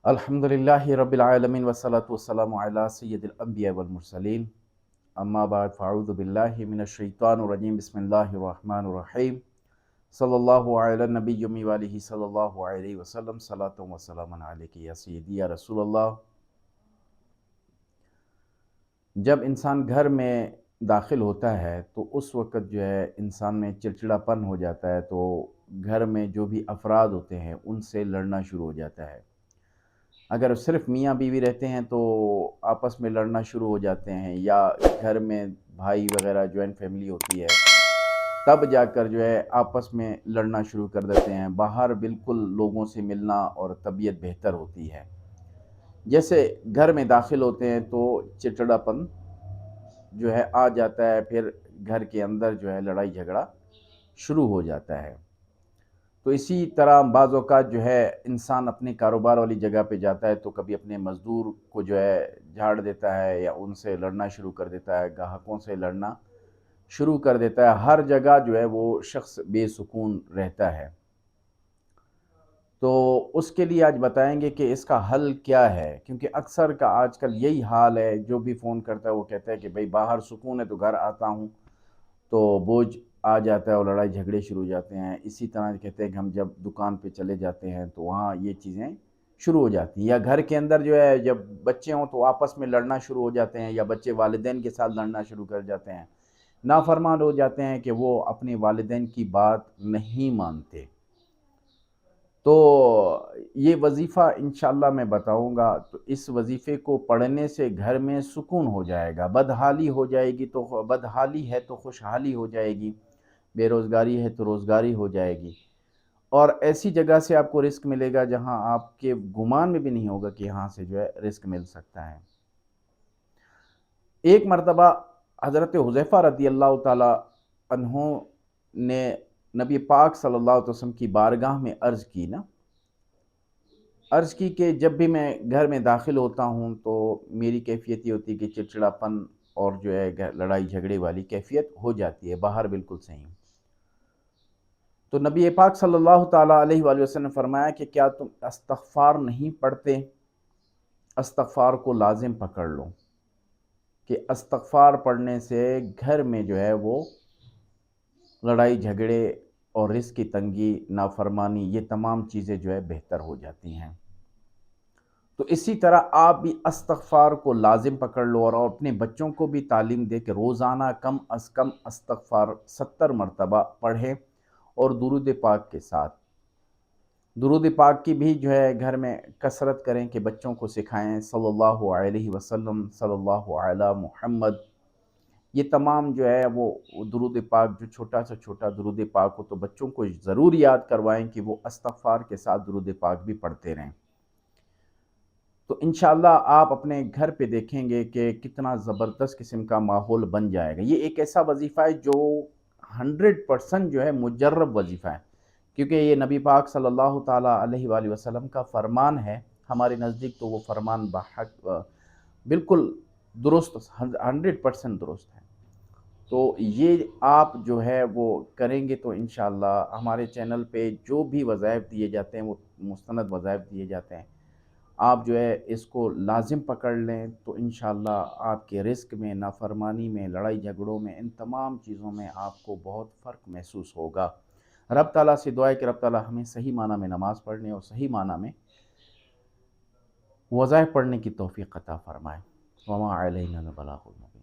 अल्हम्दुलिल्लाहि रब्बिल आलमीन वस्सलातु वस्सलामु अला सय्यिदिल अंबिया वल मुरसलीन अम्मा बाद फ़अऊज़ु बिल्लाहि मिनश शैतानिर रजीम बिस्मिल्लाहिर रहमानिर रहीम सल्लल्लाहु अला नबिय्यि व आलिहि सल्लल्लाहु अलैहि वसल्लम सलातु व सलामन अलैका या सय्यदी या रसूलल्लाह। जब इंसान घर में दाखिल होता है तो उस वक़्त जो है इंसान में चिड़चिड़ापन हो जाता है, तो घर में जो भी अफराद होते हैं उनसे लड़ना शुरू हो जाता है। अगर सिर्फ़ मियाँ बीवी रहते हैं तो आपस में लड़ना शुरू हो जाते हैं, या घर में भाई वग़ैरह जॉइंट फैमिली होती है तब जाकर जो है आपस में लड़ना शुरू कर देते हैं। बाहर बिल्कुल लोगों से मिलना और तबीयत बेहतर होती है। जैसे घर में दाखिल होते हैं तो चिड़चिड़ापन जो है आ जाता है, फिर घर के अंदर जो है लड़ाई झगड़ा शुरू हो जाता है। तो इसी तरह बाज़ औक़ात जो है इंसान अपने कारोबार वाली जगह पे जाता है तो कभी अपने मज़दूर को जो है झाड़ देता है या उनसे लड़ना शुरू कर देता है, ग्राहकों से लड़ना शुरू कर देता है। हर जगह जो है वो शख्स बेसुकून रहता है। तो उसके लिए आज बताएंगे कि इसका हल क्या है, क्योंकि अक्सर का आजकल यही हाल है। जो भी फ़ोन करता है वो कहता है कि भाई बाहर सुकून है, तो घर आता हूँ तो बोझ आ जाता है और लड़ाई झगड़े शुरू हो जाते हैं। इसी तरह कहते हैं कि हम जब दुकान पे चले जाते हैं तो वहाँ ये चीज़ें शुरू हो जाती हैं, या घर के अंदर जो है जब बच्चे हों तो आपस में लड़ना शुरू हो जाते हैं, या बच्चे वालिदैन के साथ लड़ना शुरू कर जाते हैं। नाफरमान हो जाते हैं कि वो अपने वालिदैन की बात नहीं मानते। तो ये वजीफ़ा इंशाअल्लाह मैं बताऊंगा, तो इस वजीफ़े को पढ़ने से घर में सुकून हो जाएगा। बदहाली हो जाएगी तो बदहाली है तो खुशहाली हो जाएगी, बेरोज़गारी है तो रोज़गारी हो जाएगी, और ऐसी जगह से आपको रिस्क मिलेगा जहां आपके गुमान में भी नहीं होगा कि यहाँ से जो है रिस्क मिल सकता है। एक मरतबा हज़रत हुज़ैफ़ा रज़ियल्लाहु ताला अन्हु ने नबी पाक सल्लल्लाहु अलैहि वसल्लम की बारगाह में अर्ज़ की कि जब भी मैं घर में दाखिल होता हूँ तो मेरी कैफ़ियत ये होती है कि चिड़चिड़ापन और जो है लड़ाई झगड़े वाली कैफ़ियत हो जाती है। बाहर बिल्कुल सही हूँ। तो नबी पाक सल्लल्लाहु ताला अलैहि वसल्लम ने फरमाया कि क्या तुम इस्तग़फ़ार नहीं पढ़ते? इस्तग़फ़ार को लाज़िम पकड़ लो कि इस्तग़फ़ार पढ़ने से घर में जो है वो लड़ाई झगड़े और रिज़्क़ की तंगी, नाफरमानी, ये तमाम चीज़ें जो है बेहतर हो जाती हैं। तो इसी तरह आप भी इस्तग़फ़ार को लाज़िम पकड़ लो और अपने बच्चों को भी तालीम दे कि रोज़ाना कम अज़ कम इस्तग़फ़ार 70 मरतबा पढ़ें, और दुरूद पाक के साथ दुरूद पाक की भी जो है घर में कसरत करें कि बच्चों को सिखाएं। सल्लल्लाहु अलैहि वसल्लम, सल्लल्लाहु अला मुहम्मद, ये तमाम जो है वो दुरूद पाक, जो छोटा से छोटा दुरूद पाक हो तो बच्चों को ज़रूर याद करवाएं कि वो इस्तग़फ़ार के साथ दुरूद पाक भी पढ़ते रहें। तो इंशाअल्लाह आप अपने घर पे देखेंगे कि कितना ज़बरदस्त किस्म का माहौल बन जाएगा। ये एक ऐसा वजीफ़ा है जो 100% जो है मुजर्रब वजीफ़ा है, क्योंकि ये नबी पाक सल्लल्लाहु ताला अलैहि वसल्लम का फ़रमान है। हमारे नज़दीक तो वो फ़रमान बिल्कुल दुरुस्त, 100% दुरुस्त है। तो ये आप जो है वो करेंगे तो इंशाअल्लाह हमारे चैनल पे जो भी वज़ाइफ दिए जाते हैं वो मुस्तनद वज़ाइफ दिए जाते हैं, आप जो है इसको लाज़िम पकड़ लें तो इंशाअल्लाह आपके रिस्क में, नाफरमानी में, लड़ाई झगड़ों में, इन तमाम चीज़ों में आपको बहुत फ़र्क महसूस होगा। रब ताला से दुआ है कि रब ताला हमें सही माना में नमाज़ पढ़ने और सही माना में वज़ाइफ पढ़ने की तौफ़ीक़ अता फ़रमाए। वमा अलैना अल बलागुल मुबीन।